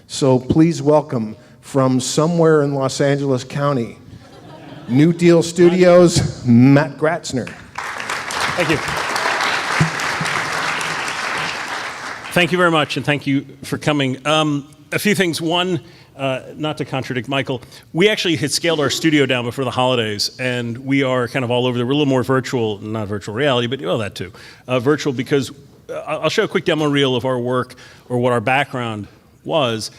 So please welcome from somewhere in Los Angeles County, New Deal Studios, Matt Gratzner. Thank you. Thank you very much, and thank you for coming. A few things. One, not to contradict Michael, we actually had scaled our studio down before the holidays, and we are kind of all over there. We're a little more virtual, not virtual reality, but that too. Virtual, because I'll show a quick demo reel of our work or what our background was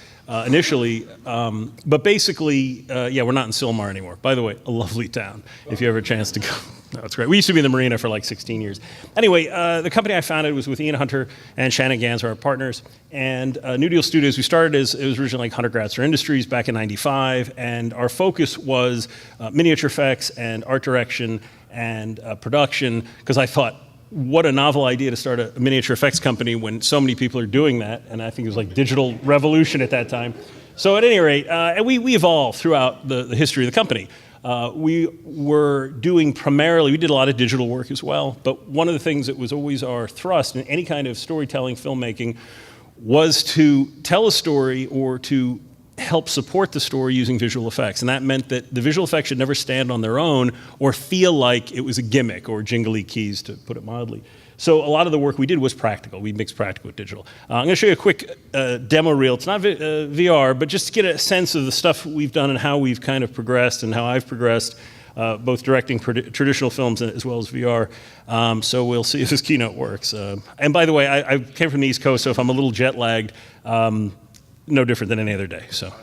initially, but basically, we're not in Sylmar anymore. By the way, a lovely town, if you ever have a chance to go. No, it's great. We used to be in the marina for like 16 years. Anyway, the company I founded was with Ian Hunter and Shannon Gans, our partners, and New Deal Studios. We started as, it was originally like Hunter Gratzner Industries back in '95, and our focus was miniature effects and art direction and production, because I thought, what a novel idea to start a miniature effects company when so many people are doing that, and I think it was like digital revolution at that time. So at any rate, and we evolved throughout the history of the company. We were doing primarily, we did a lot of digital work as well, but one of the things that was always our thrust in any kind of storytelling, filmmaking, was to tell a story or to help support the story using visual effects. And that meant that the visual effects should never stand on their own or feel like it was a gimmick or jingly keys, to put it mildly. So a lot of the work we did was practical. We mixed practical with digital. I'm going to show you a quick demo reel. It's not VR, but just to get a sense of the stuff we've done and how we've kind of progressed and how I've progressed, both directing traditional films as well as VR. So we'll see if this keynote works. And by the way, I came from the East Coast, so if I'm a little jet lagged, no different than any other day. So.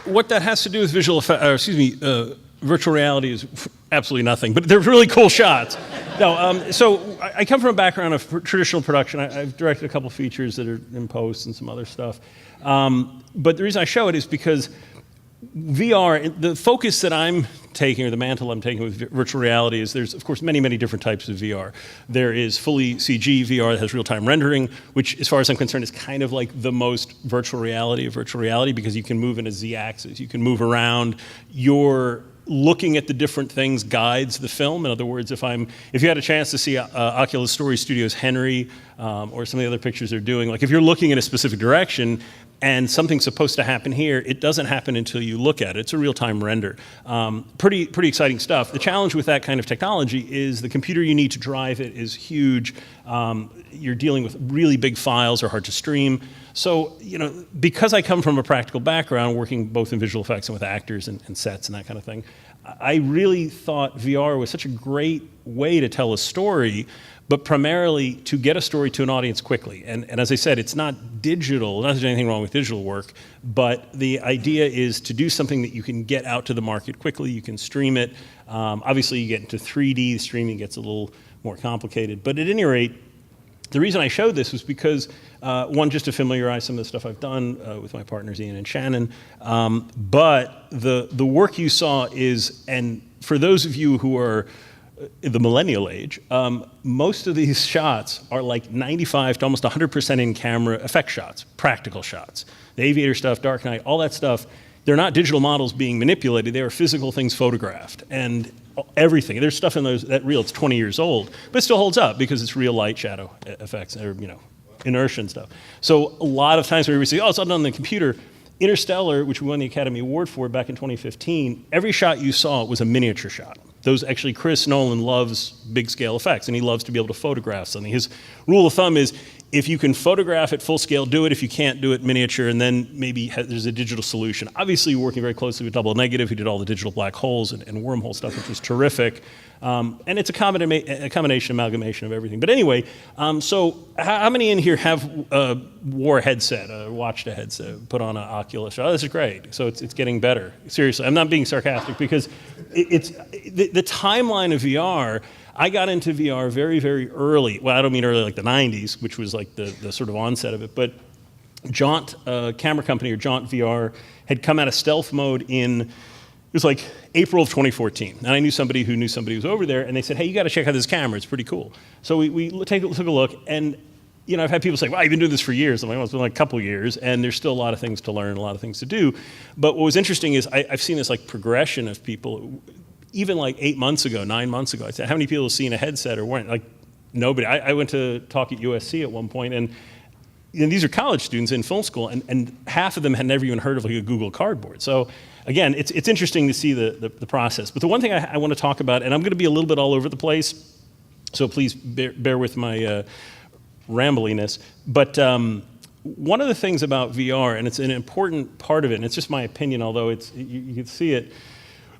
what that has to do with virtual reality is absolutely nothing, but they're really cool shots. No, so I come from a background of traditional production. I've directed a couple features that are in post and some other stuff. But the reason I show it is because VR, the focus that I'm taking, or the mantle I'm taking with virtual reality, is there's, of course, many, many different types of VR. There is fully CG VR that has real-time rendering, which, as far as I'm concerned, is kind of like the most virtual reality of virtual reality, because you can move in a Z-axis, you can move around, you're looking at the different things guides the film. In other words, if you had a chance to see Oculus Story Studios' Henry, or some of the other pictures they're doing, like if you're looking in a specific direction and something's supposed to happen here, it doesn't happen until you look at it. It's a real-time render. Pretty exciting stuff. The challenge with that kind of technology is the computer you need to drive it is huge. You're dealing with really big files, are hard to stream. So, because I come from a practical background, working both in visual effects and with actors and sets and that kind of thing, I really thought VR was such a great way to tell a story, but primarily to get a story to an audience quickly. And as I said, it's not digital, not that there's anything wrong with digital work, but the idea is to do something that you can get out to the market quickly, you can stream it. Obviously you get into 3D, streaming gets a little more complicated, but at any rate, the reason I showed this was because, one, just to familiarize some of the stuff I've done with my partners Ian and Shannon, but the work you saw is, and for those of you who are the millennial age, most of these shots are like 95 to almost 100% in-camera effect shots, practical shots. The Aviator stuff, Dark Knight, all that stuff, they're not digital models being manipulated, they are physical things photographed. And everything, there's stuff in those, that reel, it's 20 years old, but it still holds up because it's real light shadow effects, or inertia and stuff. So a lot of times we say, oh, it's all done on the computer. Interstellar, which we won the Academy Award for back in 2015, every shot you saw was a miniature shot. Those actually, Chris Nolan loves big scale effects, and he loves to be able to photograph something. His rule of thumb is, if you can photograph it full scale, do it. If you can't, do it miniature, and then maybe there's a digital solution. Obviously, working very closely with Double Negative, who did all the digital black holes and wormhole stuff, which was terrific. And it's a combination, amalgamation of everything. But anyway, so how many in here have wore a headset, watched a headset, put on an Oculus? Oh, this is great. So it's getting better. Seriously, I'm not being sarcastic, because it's the timeline of VR. I got into VR very, very early. Well, I don't mean early like the 90s, which was like the sort of onset of it, but Jaunt camera company, or Jaunt VR, had come out of stealth mode it was like April of 2014. And I knew somebody who knew somebody who was over there, and they said, hey, you got to check out this camera, it's pretty cool. So we took a look, and I've had people say, wow, you've been doing this for years. I'm like, well, it's been like a couple years, and there's still a lot of things to learn, a lot of things to do. But what was interesting is I've seen this like progression of people. Even like 8 months ago, 9 months ago, I said, how many people have seen a headset or weren't? Like, nobody. I went to talk at USC at one point, and these are college students in film school, and half of them had never even heard of like a Google Cardboard. So again, it's interesting to see the process. But the one thing I want to talk about, and I'm going to be a little bit all over the place, so please bear with my rambliness, but one of the things about VR, and it's an important part of it, and it's just my opinion, although you can see it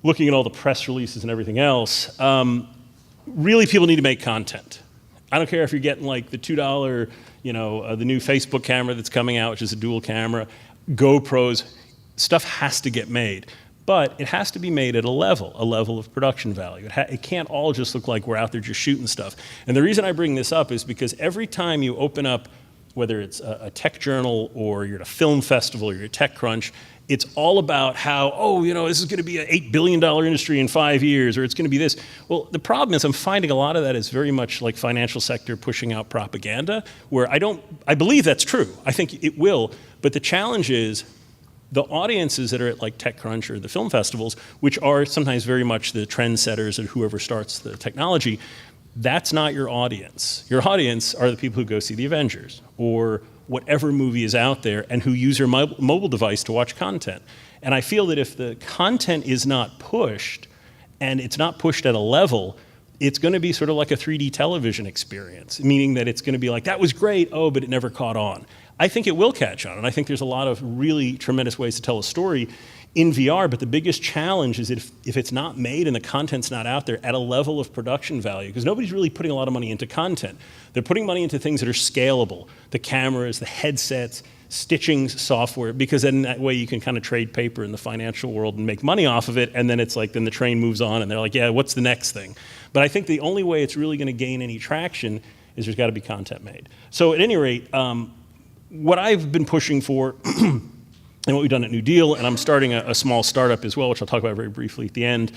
looking at all the press releases and everything else, really people need to make content. I don't care if you're getting like the $2, the new Facebook camera that's coming out, which is a dual camera, GoPros, stuff has to get made. But it has to be made at a level of production value. It can't all just look like we're out there just shooting stuff. And the reason I bring this up is because every time you open up, whether it's a tech journal or you're at a film festival or you're at TechCrunch, it's all about how, this is going to be an $8 billion industry in 5 years, or it's going to be this. Well, the problem is I'm finding a lot of that is very much like financial sector pushing out propaganda, where I believe that's true. I think it will. But the challenge is the audiences that are at like TechCrunch or the film festivals, which are sometimes very much the trendsetters or whoever starts the technology, that's not your audience. Your audience are the people who go see the Avengers or whatever movie is out there and who use your mobile device to watch content. And I feel that if the content is not pushed, and it's not pushed at a level, it's going to be sort of like a 3D television experience, meaning that it's going to be like, that was great, but it never caught on. I think it will catch on, and I think there's a lot of really tremendous ways to tell a story. in VR, but the biggest challenge is if it's not made and the content's not out there at a level of production value, because nobody's really putting a lot of money into content. They're putting money into things that are scalable, the cameras, the headsets, stitching software, because then that way you can kind of trade paper in the financial world and make money off of it, and then it's like, then the train moves on and they're like, yeah, what's the next thing? But I think the only way it's really gonna gain any traction is there's gotta be content made. So at any rate, what I've been pushing for and what we've done at New Deal, and I'm starting a small startup as well, which I'll talk about very briefly at the end,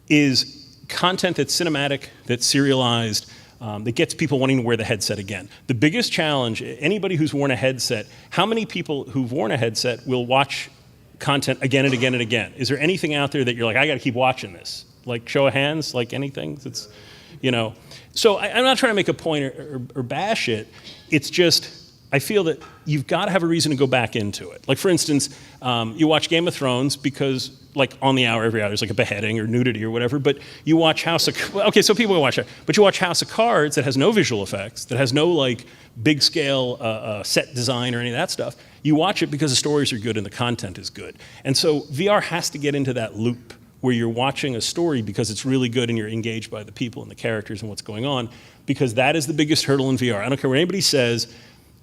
is content that's cinematic, that's serialized, that gets people wanting to wear the headset again. The biggest challenge, anybody who's worn a headset, how many people who've worn a headset will watch content again and again and again? Is there anything out there that you're like, I gotta keep watching this? Like show of hands, like anything? It's, you know. So I'm not trying to make a point or bash it, it's just, I feel that you've got to have a reason to go back into it. Like for instance, you watch Game of Thrones because like on the hour, every hour, there's like a beheading or nudity or whatever, but you watch House of, okay, so people watch that, but you watch House of Cards that has no visual effects, that has no like big scale set design or any of that stuff. You watch it because the stories are good and the content is good. And so VR has to get into that loop where you're watching a story because it's really good and you're engaged by the people and the characters and what's going on, because that is the biggest hurdle in VR. I don't care what anybody says.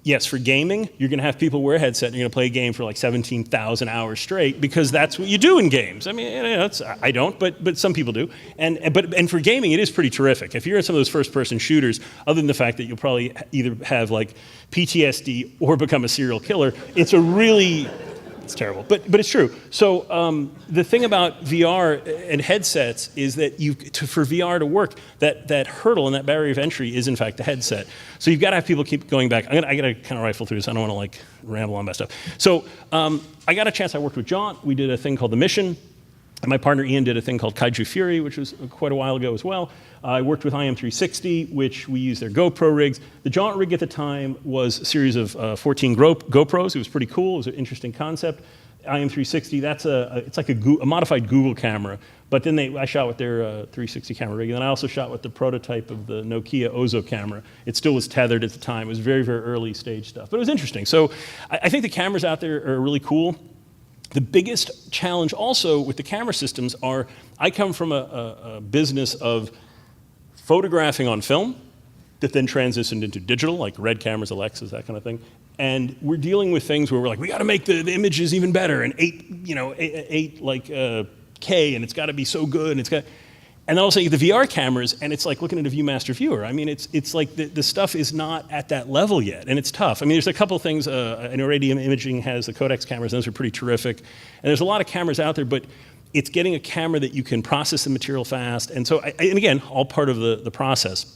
Yes, for gaming, you're going to have people wear a headset and you're going to play a game for like 17,000 hours straight because that's what you do in games. I mean, you know, I don't, but some people do. And for gaming, it is pretty terrific. If you're in some of those first-person shooters, other than the fact that you'll probably either have like PTSD or become a serial killer, it's a really... It's terrible, but it's true. So the thing about VR and headsets is that for VR to work, that hurdle and that barrier of entry is in fact the headset. So you've got to have people keep going back. I got to kind of rifle through this. I don't want to like ramble on about stuff. So I got a chance. I worked with John. We did a thing called The Mission. And my partner Ian did a thing called Kaiju Fury, which was quite a while ago as well. I worked with IM360, which we used their GoPro rigs. The Jaunt rig at the time was a series of 14 GoPros. It was pretty cool. It was an interesting concept. IM360, it's like a modified Google camera. But then I shot with their 360 camera rig. And then I also shot with the prototype of the Nokia Ozo camera. It still was tethered at the time. It was very, very early stage stuff. But it was interesting. So I think the cameras out there are really cool. The biggest challenge also with the camera systems are, I come from a business of photographing on film that then transitioned into digital, like Red cameras, Alexas, that kind of thing. And we're dealing with things where we're like, we got to make the images even better, and 8 like K, and it's got to be so good, and it's got. And then also the VR cameras, and it's like looking at a ViewMaster viewer. I mean, it's like the stuff is not at that level yet, and it's tough. I mean, there's a couple of things. I know Radium Imaging has the Codex cameras, and those are pretty terrific. And there's a lot of cameras out there, but it's getting a camera that you can process the material fast. And so, and again, all part of the process.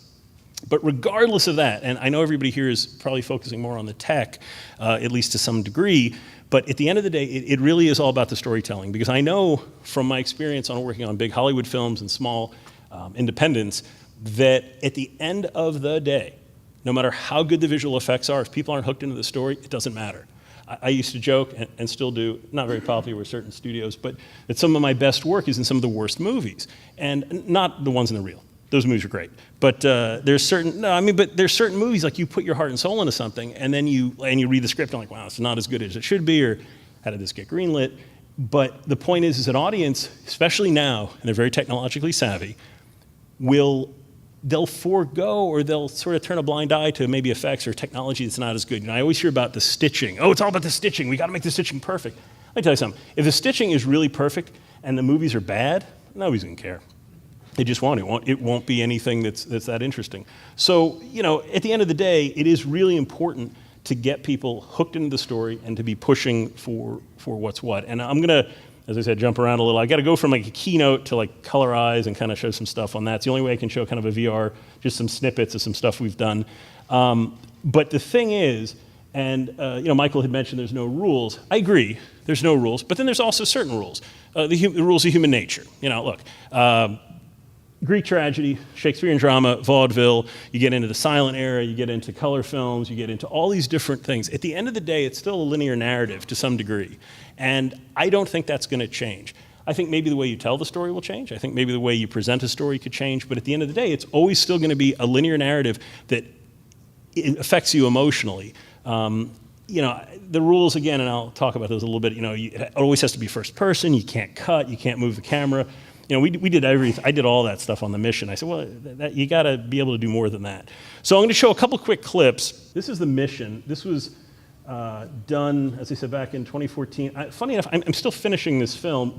But regardless of that, and I know everybody here is probably focusing more on the tech, at least to some degree, but at the end of the day, it really is all about the storytelling, because I know from my experience on working on big Hollywood films and small independents, that at the end of the day, no matter how good the visual effects are, if people aren't hooked into the story, it doesn't matter. I used to joke, and still do, not very popular with certain studios, but that some of my best work is in some of the worst movies, and not the ones in the reel. Those movies are great, but there's certain movies, like you put your heart and soul into something, and then you read the script and like, wow, it's not as good as it should be, or how did this get greenlit? But the point is an audience, especially now, and they're very technologically savvy, they'll forego, or they'll sort of turn a blind eye to maybe effects or technology that's not as good. I always hear about the stitching. Oh, it's all about the stitching. We got to make the stitching perfect. Let me tell you something. If the stitching is really perfect and the movies are bad, nobody's gonna care. They just won't. It won't be anything that's that interesting. So, at the end of the day, it is really important to get people hooked into the story and to be pushing for what's what. And I'm gonna, as I said, jump around a little. I got to go from like a keynote to like colorize and kind of show some stuff on that. It's the only way I can show kind of a VR, just some snippets of some stuff we've done. But the thing is, and Michael had mentioned there's no rules. I agree, there's no rules, but then there's also certain rules. The rules of human nature. Look. Greek tragedy, Shakespearean drama, vaudeville, you get into the silent era, you get into color films, you get into all these different things. At the end of the day, it's still a linear narrative to some degree. And I don't think that's going to change. I think maybe the way you tell the story will change. I think maybe the way you present a story could change. But at the end of the day, it's always still going to be a linear narrative that affects you emotionally. the rules again, and I'll talk about those a little bit. It always has to be first person. You can't cut. You can't move the camera. We did everything. I did all that stuff on the mission. I said, well, you got to be able to do more than that. So I'm going to show a couple quick clips. This is the mission. This was done, as I said, back in 2014. Funny enough, I'm still finishing this film.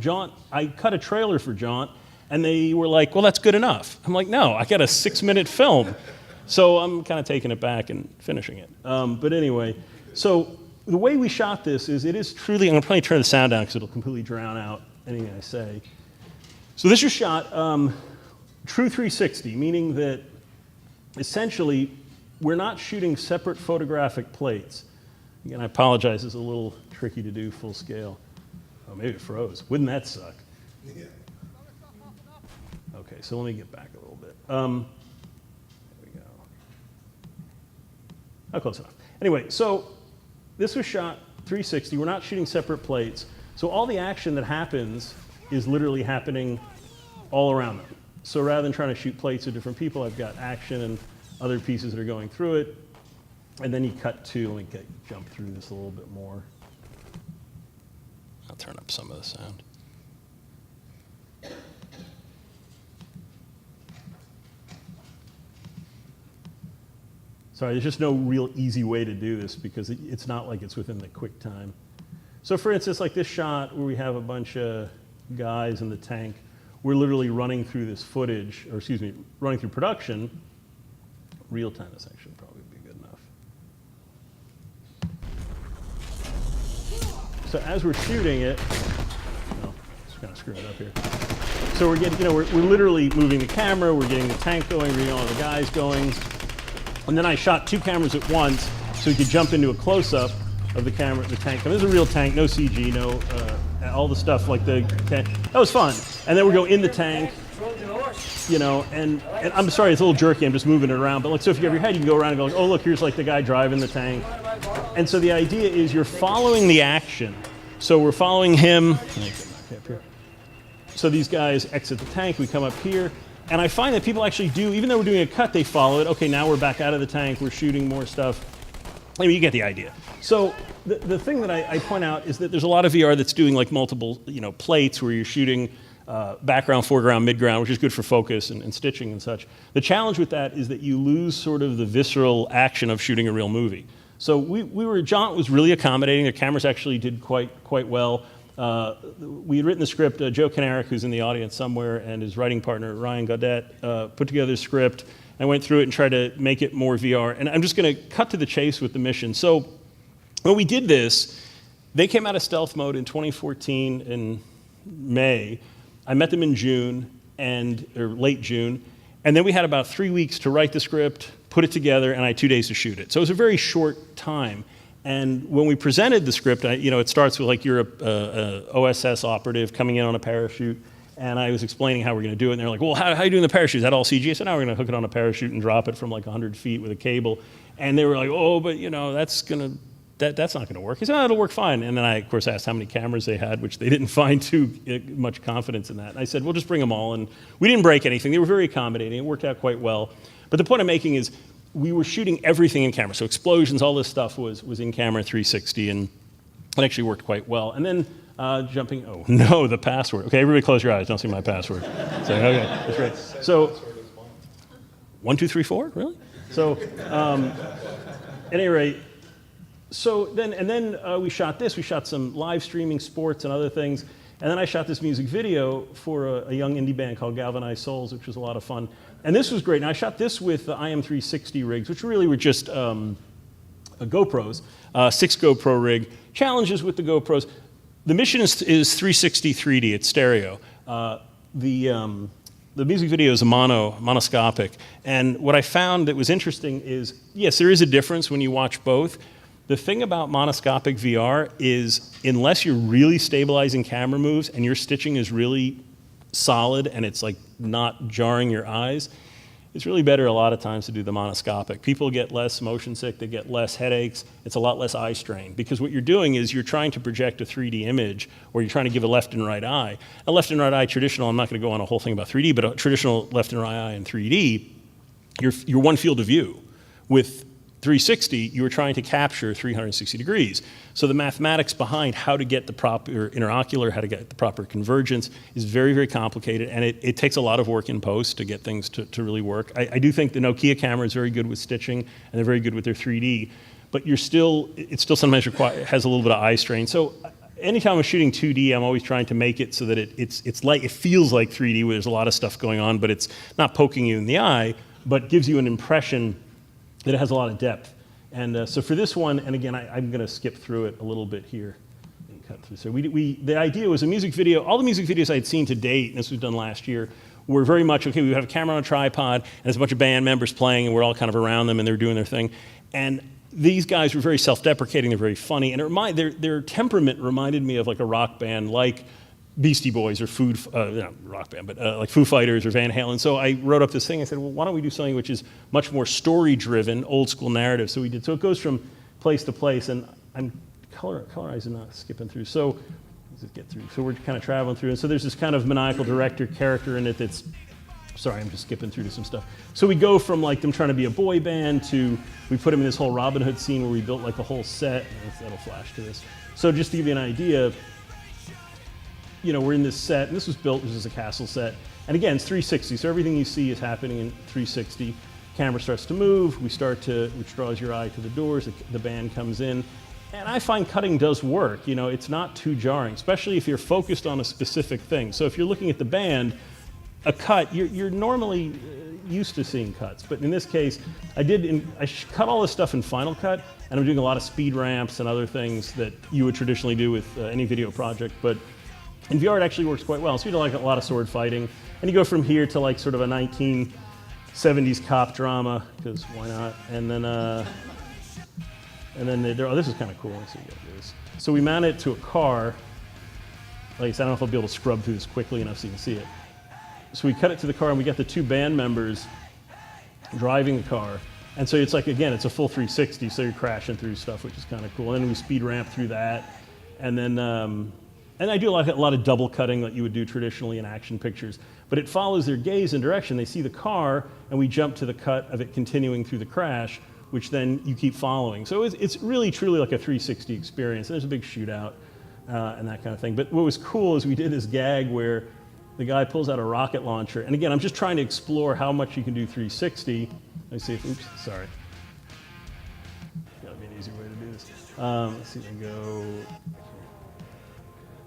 I cut a trailer for Jaunt, and they were like, well, that's good enough. I'm like, no, I got a 6-minute film. So I'm kind of taking it back and finishing it. But anyway, so the way we shot this is it is truly, I'm going to probably turn the sound down because it'll completely drown out anything I say. So this was shot true 360, meaning that essentially we're not shooting separate photographic plates. Again, I apologize, it's a little tricky to do full scale. Oh, maybe it froze. Wouldn't that suck? Yeah. Okay, so let me get back a little bit. There we go. Oh, close enough. Anyway, so this was shot 360. We're not shooting separate plates. So all the action that happens is literally happening all around them. So rather than trying to shoot plates of different people, I've got action and other pieces that are going through it. And then you cut to, let me jump through this a little bit more. I'll turn up some of the sound. Sorry, there's just no real easy way to do this because it's not like it's within the quick time. So for instance, like this shot where we have a bunch of guys in the tank, we're literally running through this footage, or excuse me, running through production. Real time, this actually would probably be good enough. So as we're shooting it, just kind of screwing it up here. So we're getting, we're literally moving the camera, we're getting the tank going, we're getting all the guys going. And then I shot 2 cameras at once so we could jump into a close-up of the camera, the tank. And this is a real tank, no CG, no all the stuff like the tank. That was fun. And then we go in the tank, and I'm sorry, it's a little jerky, I'm just moving it around. But like, so if you have your head, you can go around and go, oh, look, here's like the guy driving the tank. And so the idea is you're following the action. So we're following him. Let me get back up here. So these guys exit the tank, we come up here. And I find that people actually do, even though we're doing a cut, they follow it. Okay, now we're back out of the tank, we're shooting more stuff. I mean, you get the idea. So the thing that I point out is that there's a lot of VR that's doing like multiple plates where you're shooting background, foreground, midground, which is good for focus and stitching and such. The challenge with that is that you lose sort of the visceral action of shooting a real movie. So Jaunt was really accommodating. Their cameras actually did quite well. We had written the script. Joe Kanarick, who's in the audience somewhere, and his writing partner, Ryan Gaudet, put together the script. I went through it and tried to make it more VR. And I'm just going to cut to the chase with the mission. So when we did this, they came out of stealth mode in 2014 in May. I met them in June, or late June. And then we had about 3 weeks to write the script, put it together, and I had 2 days to shoot it. So it was a very short time. And when we presented the script, it starts with like you're a OSS operative coming in on a parachute, and I was explaining how we're going to do it, and they're like, well, how are you doing the parachute? Is that all CG? I said, no, we're going to hook it on a parachute and drop it from like 100 feet with a cable. And they were like, oh, but that's not going to work. He said, oh, it'll work fine. And then I, of course, asked how many cameras they had, which they didn't find too much confidence in that. And I said, we'll just bring them all. And we didn't break anything. They were very accommodating. It worked out quite well. But the point I'm making is we were shooting everything in camera. So explosions, all this stuff was in camera 360, and it actually worked quite well. And then jumping, oh no, the password. Okay, everybody close your eyes, don't see my password. So, okay, that's right. So, 1, 2, 3, 4, really? So, at any rate, so then we shot this. We shot some live streaming sports and other things. And then I shot this music video for a young indie band called Galvanized Souls, which was a lot of fun. And this was great. And I shot this with the IM360 rigs, which really were just GoPros, 6 GoPro rig. Challenges with the GoPros. The mission is 360 3D. It's stereo. The music video is monoscopic. And what I found that was interesting is, yes, there is a difference when you watch both. The thing about monoscopic VR is unless you're really stabilizing camera moves and your stitching is really solid and it's like not jarring your eyes, it's really better a lot of times to do the monoscopic. People get less motion sick, they get less headaches, it's a lot less eye strain, because what you're doing is you're trying to project a 3D image, or you're trying to give a left and right eye. A left and right eye traditional, I'm not going to go on a whole thing about 3D, but a traditional left and right eye in 3D, you're one field of view. With 360, you were trying to capture 360 degrees. So the mathematics behind how to get the proper interocular, how to get the proper convergence is very, very complicated, and it takes a lot of work in post to get things to really work. I do think the Nokia camera is very good with stitching, and they're very good with their 3D, but it still sometimes has a little bit of eye strain. So anytime I'm shooting 2D, I'm always trying to make it so that it feels like 3D, where there's a lot of stuff going on, but it's not poking you in the eye, but gives you an impression that it has a lot of depth. And so for this one, and again, I'm going to skip through it a little bit here and cut through. So the idea was a music video. All the music videos I had seen to date, and this was done last year, were very much, okay, we have a camera on a tripod, and there's a bunch of band members playing, and we're all kind of around them, and they're doing their thing. And these guys were very self-deprecating, they're very funny, and their temperament reminded me of like a rock band, like Beastie Boys or not rock band, but like Foo Fighters or Van Halen. So I wrote up this thing. I said, well, why don't we do something which is much more story-driven, old-school narrative? So we did. So it goes from place to place, and I'm colorizing, not skipping through. So let's just get through. So we're kind of traveling through, and so there's this kind of maniacal director character in it that's. Sorry, I'm just skipping through to some stuff. So we go from like them trying to be a boy band to we put them in this whole Robin Hood scene where we built like the whole set. That'll flash to this. So just to give you an idea. We're in this set, and this was built, this is a castle set. And again, it's 360, so everything you see is happening in 360. Camera starts to move, which draws your eye to the doors, the band comes in. And I find cutting does work, it's not too jarring, especially if you're focused on a specific thing. So if you're looking at the band, a cut, you're normally used to seeing cuts. But in this case, I cut all this stuff in Final Cut, and I'm doing a lot of speed ramps and other things that you would traditionally do with any video project. But in VR, it actually works quite well. So you do like a lot of sword fighting, and you go from here to like sort of a 1970s cop drama, because why not? And then this is kind of cool. Let's see, this. So we mount it to a car. Like I said, I don't know if I'll be able to scrub through this quickly enough so you can see it. So we cut it to the car, and we get the two band members driving the car. And so it's like, again, it's a full 360, so you're crashing through stuff, which is kind of cool. And then we speed ramp through that, and then. And I do a lot of double cutting that you would do traditionally in action pictures. But it follows their gaze and direction. They see the car, and we jump to the cut of it continuing through the crash, which then you keep following. So it's really, truly like a 360 experience. There's a big shootout and that kind of thing. But what was cool is we did this gag where the guy pulls out a rocket launcher. And again, I'm just trying to explore how much you can do 360. Let me see if, oops, sorry. Gotta be an easy way to do this. Let's see if I can go.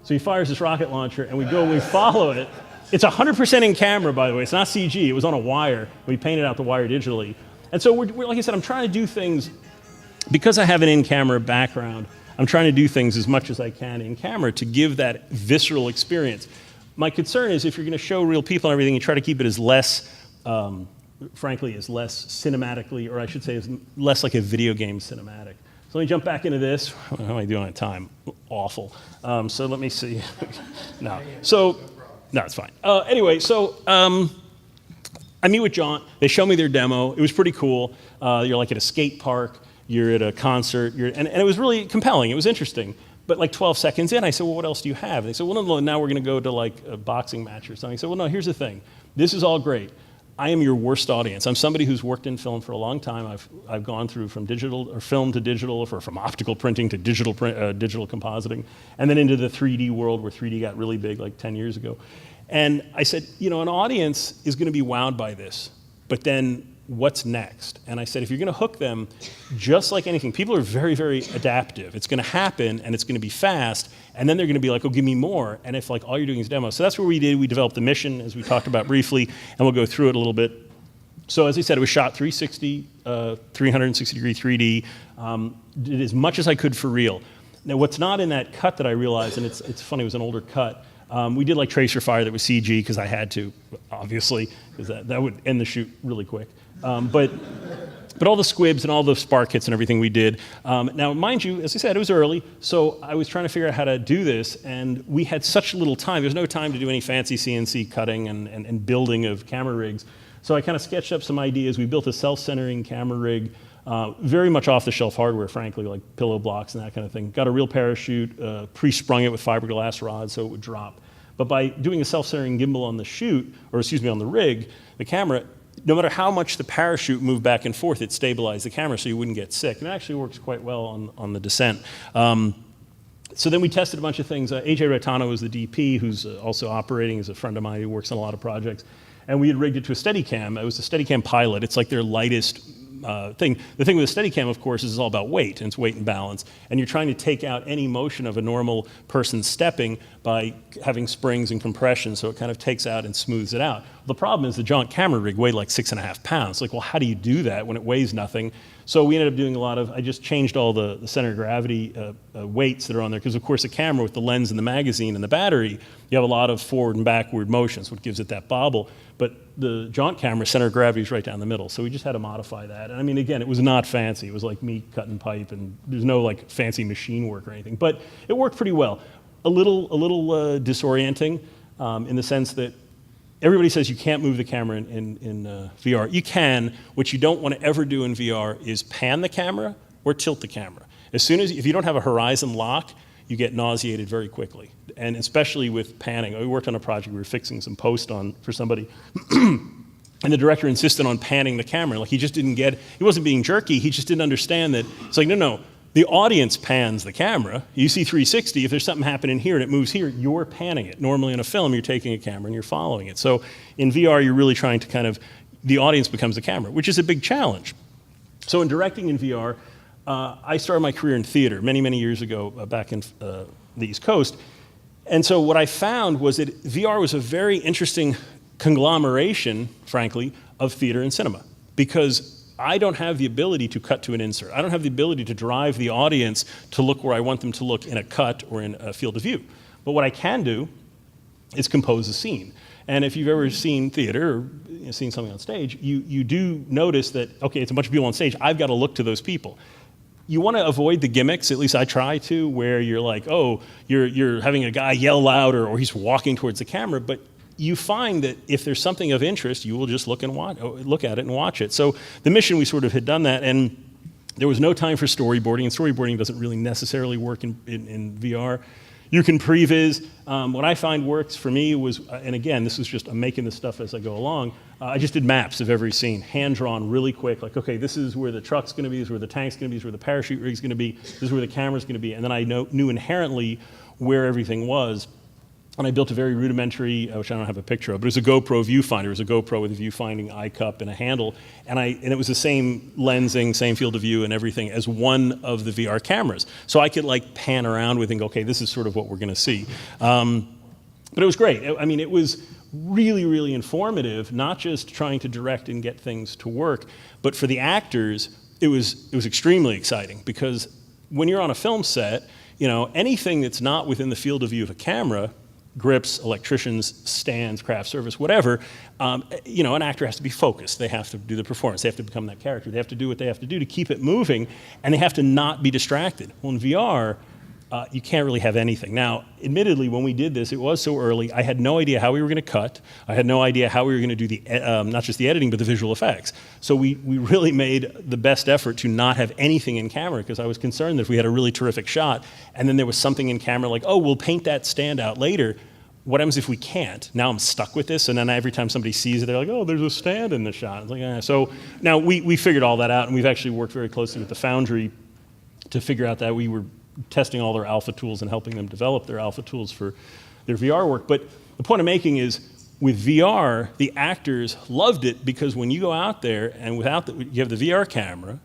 So he fires this rocket launcher, and we follow it. It's 100% in camera, by the way. It's not CG. It was on a wire. We painted out the wire digitally. And so we're like I said, I'm trying to do things, because I have an in-camera background, I'm trying to do things as much as I can in camera to give that visceral experience. My concern is if you're going to show real people and everything, you try to keep it as less, frankly, as less cinematically, or I should say, as less like a video game cinematic. So let me jump back into this. How am I doing on time? Awful. So let me see. No, it's fine. Anyway, so I meet with John. They show me their demo. It was pretty cool. You're like at a skate park. You're at a concert. And it was really compelling. It was interesting. But like 12 seconds in, I said, well, what else do you have? And they said, well, no, now we're going to go to like a boxing match or something. I said, well, no, here's the thing. This is all great. I am your worst audience. I'm somebody who's worked in film for a long time. I've gone through from digital or film to digital, or from optical printing to digital compositing, and then into the 3D world where 3D got really big like 10 years ago. And I said, an audience is going to be wowed by this, but then what's next? And I said, if you're going to hook them, just like anything, people are very, very adaptive. It's going to happen, and it's going to be fast, and then they're going to be like, oh, give me more. And if like all you're doing is demos. So that's what we did. We developed the mission, as we talked about briefly, and we'll go through it a little bit. So as I said, it was shot 360, 360-degree 3D. Did as much as I could for real. Now, what's not in that cut that I realized, and it's funny, it was an older cut, we did like tracer fire that was CG, because I had to, obviously, because that would end the shoot really quick. But all the squibs and all the spark hits and everything we did. Now, mind you, as I said, it was early, so I was trying to figure out how to do this, and we had such little time. There's no time to do any fancy CNC cutting and building of camera rigs. So I kind of sketched up some ideas. We built a self-centering camera rig, very much off-the-shelf hardware, frankly, like pillow blocks and that kind of thing. Got a real parachute, pre-sprung it with fiberglass rods so it would drop. But by doing a self-centering gimbal on the shoot, or excuse me, on the rig, the camera, no matter how much the parachute moved back and forth, it stabilized the camera so you wouldn't get sick. And it actually works quite well on the descent. So then we tested a bunch of things. AJ Retano was the DP, who's also operating, is a friend of mine who works on a lot of projects. And we had rigged it to a Steadicam. It was a Steadicam Pilot. It's like their lightest thing. The thing with a Steadicam, of course, is it's all about weight, and it's weight and balance. And you're trying to take out any motion of a normal person stepping by having springs and compression, so it kind of takes out and smooths it out. The problem is the jaunt camera rig weighed like 6.5 pounds. Like, well, how do you do that when it weighs nothing? So we ended up doing I just changed all the center of gravity weights that are on there, because of course a camera with the lens and the magazine and the battery, you have a lot of forward and backward motions, what gives it that bobble. But the jaunt camera center of gravity is right down the middle, so we just had to modify that. And I mean, again, it was not fancy. It was like me cutting pipe, and there's no like fancy machine work or anything. But it worked pretty well. A little disorienting in the sense that everybody says you can't move the camera in VR. You can. What you don't want to ever do in VR is pan the camera or tilt the camera. If you don't have a horizon lock, you get nauseated very quickly. And especially with panning. We worked on a project, we were fixing some post for somebody. And the director insisted on panning the camera. Like, he just didn't get, he wasn't being jerky, he just didn't understand that. It's like, no, the audience pans the camera. You see 360, if there's something happening here and it moves here, you're panning it. Normally in a film, you're taking a camera and you're following it. So in VR, you're really trying to the audience becomes the camera, which is a big challenge. So in directing in VR, I started my career in theater many, many years ago back in the East Coast. And so what I found was that VR was a very interesting conglomeration, frankly, of theater and cinema, because I don't have the ability to cut to an insert. I don't have the ability to drive the audience to look where I want them to look in a cut or in a field of view. But what I can do is compose a scene. And if you've ever seen theater or seen something on stage, you do notice that, okay, it's a bunch of people on stage, I've got to look to those people. You want to avoid the gimmicks, at least I try to, where you're like, oh, you're having a guy yell louder or he's walking towards the camera, but you find that if there's something of interest, you will just look at it and watch it. So the mission, we sort of had done that, and there was no time for storyboarding, and storyboarding doesn't really necessarily work in VR. You can previs. What I find works for me was, and again, this is just, I'm making this stuff as I go along, I just did maps of every scene, hand-drawn really quick, like, okay, this is where the truck's gonna be, this is where the tank's gonna be, this is where the parachute rig's gonna be, this is where the camera's gonna be, and then I knew inherently where everything was. And I built a very rudimentary, which I don't have a picture of, but it was a GoPro viewfinder. It was a GoPro with a viewfinding eye cup and a handle. And it was the same lensing, same field of view and everything as one of the VR cameras. So I could like pan around with and go, okay, this is sort of what we're gonna see. But it was great. I mean, it was really, really informative, not just trying to direct and get things to work, but for the actors, it was extremely exciting, because when you're on a film set, anything that's not within the field of view of a camera, grips, electricians, stands, craft service, whatever, an actor has to be focused. They have to do the performance. They have to become that character. They have to do what they have to do to keep it moving, and they have to not be distracted. Well, in VR, you can't really have anything. Now, admittedly, when we did this, it was so early, I had no idea how we were going to cut. I had no idea how we were going to do not just the editing, but the visual effects. So we really made the best effort to not have anything in camera, because I was concerned that if we had a really terrific shot, and then there was something in camera like, oh, we'll paint that stand out later. What happens if we can't? Now I'm stuck with this, and then every time somebody sees it, they're like, oh, there's a stand in the shot. It's like, So now we figured all that out, and we've actually worked very closely with the Foundry to figure out that. We were testing all their alpha tools and helping them develop their alpha tools for their VR work. But the point I'm making is, with VR, the actors loved it, because when you go out there and you have the VR camera,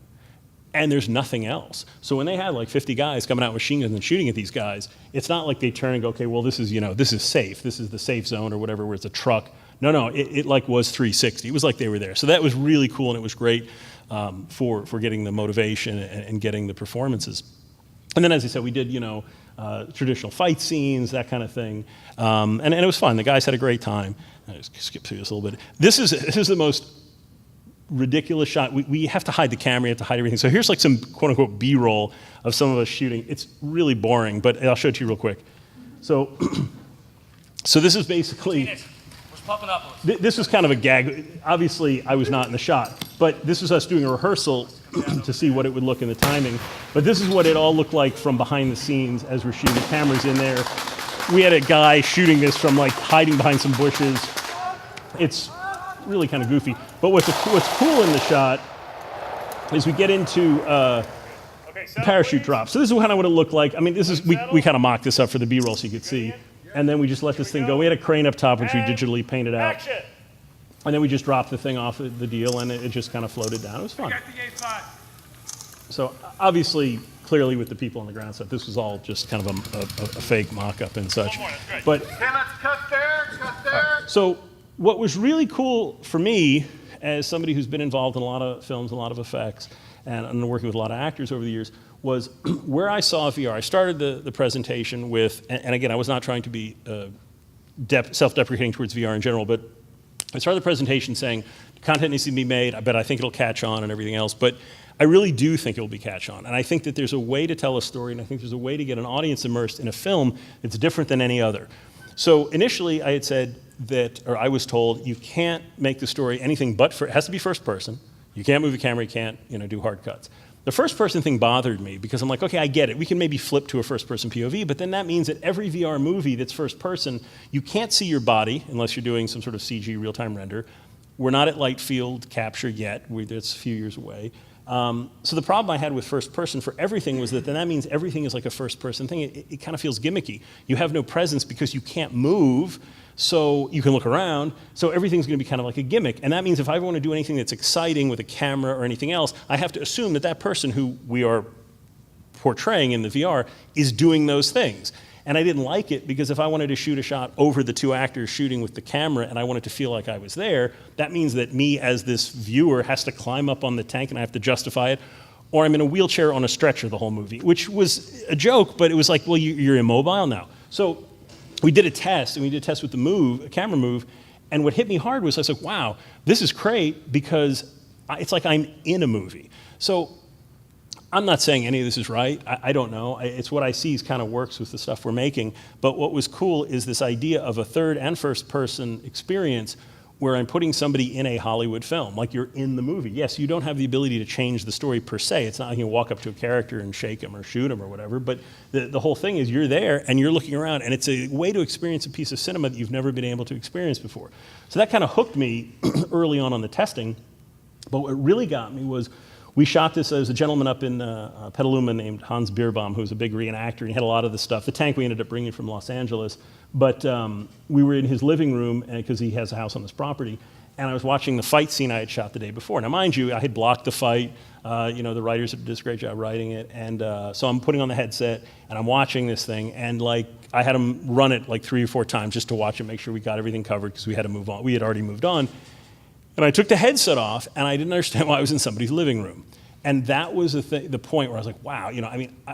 and there's nothing else. So when they had like 50 guys coming out with machine guns and shooting at these guys, it's not like they turn and go, okay, well, this is safe. This is the safe zone or whatever, where it's a truck. No, it like was 360. It was like they were there. So that was really cool, and it was great for getting the motivation and getting the performances. And then, as I said, we did, traditional fight scenes, that kind of thing. And it was fun. The guys had a great time. I just skip through this a little bit. This is the most ridiculous shot. We have to hide the camera, we have to hide everything. So here's like some quote unquote B-roll of some of us shooting. It's really boring, but I'll show it to you real quick. So this is basically, this was kind of a gag. Obviously I was not in the shot, but this was us doing a rehearsal to see what it would look in the timing. But this is what it all looked like from behind the scenes as we're shooting. The camera's in there. We had a guy shooting this from like hiding behind some bushes. It's really kind of goofy. But what's cool in the shot is we get into parachute drop. So this is kind of what it looked like. I mean, this is we kind of mocked this up for the B-roll so you could see. And then we just let this thing go. We had a crane up top, which we digitally painted out. And then we just dropped the thing off the deal, and it just kind of floated down. It was fun. So obviously, clearly with the people on the ground stuff, this was all just kind of a fake mock-up and such. But Okay, let's cut there. so what was really cool for me, as somebody who's been involved in a lot of films, a lot of effects, and working with a lot of actors over the years, was where I saw VR. I started the presentation with, and again, I was not trying to be self-deprecating towards VR in general, but I started the presentation saying, content needs to be made, but I think it'll catch on and everything else. But I really do think it will be catch on. And I think that there's a way to tell a story, and I think there's a way to get an audience immersed in a film that's different than any other. So initially I had said that, or I was told, you can't make the story anything but, it has to be first person. You can't move the camera, you can't do hard cuts. The first person thing bothered me because I'm like, okay, I get it. We can maybe flip to a first person POV, but then that means that every VR movie that's first person, you can't see your body unless you're doing some sort of CG real-time render. We're not at light field capture yet. That's a few years away. So the problem I had with first person for everything was that then that means everything is like a first person thing. It kind of feels gimmicky. You have no presence because you can't move, so you can look around, so everything's going to be kind of like a gimmick. And that means if I want to do anything that's exciting with a camera or anything else, I have to assume that that person who we are portraying in the VR is doing those things. And I didn't like it because if I wanted to shoot a shot over the two actors shooting with the camera and I wanted to feel like I was there, that means that me as this viewer has to climb up on the tank and I have to justify it, or I'm in a wheelchair on a stretcher the whole movie, which was a joke, but it was like, well, you're immobile now. So we did a test, and we did a test with a camera move, and what hit me hard was I was like, wow, this is great because it's like I'm in a movie. So I'm not saying any of this is right. I don't know. It's what I see kind of works with the stuff we're making. But what was cool is this idea of a third and first person experience where I'm putting somebody in a Hollywood film, like you're in the movie. Yes, you don't have the ability to change the story per se. It's not like you can walk up to a character and shake him or shoot him or whatever, but the whole thing is you're there and you're looking around, and it's a way to experience a piece of cinema that you've never been able to experience before. So that kind of hooked me early on the testing, but what really got me was we shot this. There was a gentleman up in Petaluma named Hans Bierbaum, who was a big reenactor, and he had a lot of the stuff. The tank we ended up bringing from Los Angeles, but we were in his living room because he has a house on this property, and I was watching the fight scene I had shot the day before. Now, mind you, I had blocked the fight. The writers did a great job writing it, and so I'm putting on the headset, and I'm watching this thing, and I had him run it 3 or 4 times just to watch it, make sure we got everything covered because we had to move on. We had already moved on. And I took the headset off, and I didn't understand why I was in somebody's living room. And that was the point where I was like, wow,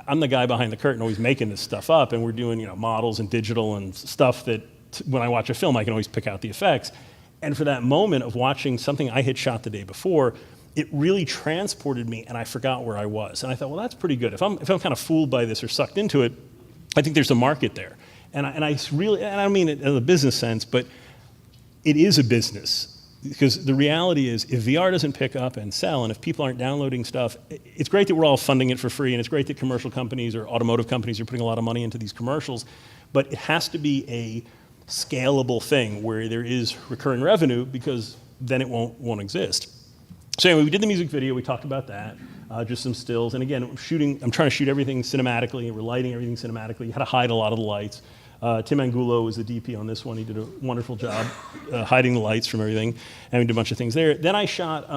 I'm the guy behind the curtain always making this stuff up, and we're doing, models and digital and stuff that when I watch a film, I can always pick out the effects. And for that moment of watching something I had shot the day before, it really transported me, and I forgot where I was. And I thought, well, that's pretty good. If I'm kind of fooled by this or sucked into it, I think there's a market there. And I don't mean it in a business sense, but it is a business. Because the reality is, if VR doesn't pick up and sell, and if people aren't downloading stuff, it's great that we're all funding it for free, and it's great that commercial companies or automotive companies are putting a lot of money into these commercials, but it has to be a scalable thing where there is recurring revenue, because then it won't exist. So anyway, we did the music video, we talked about that, just some stills, and again, I'm trying to shoot everything cinematically, and we're lighting everything cinematically. You had to hide a lot of the lights. Tim Angulo was the DP on this one. He did a wonderful job hiding the lights from everything, and we did a bunch of things there. Then I shot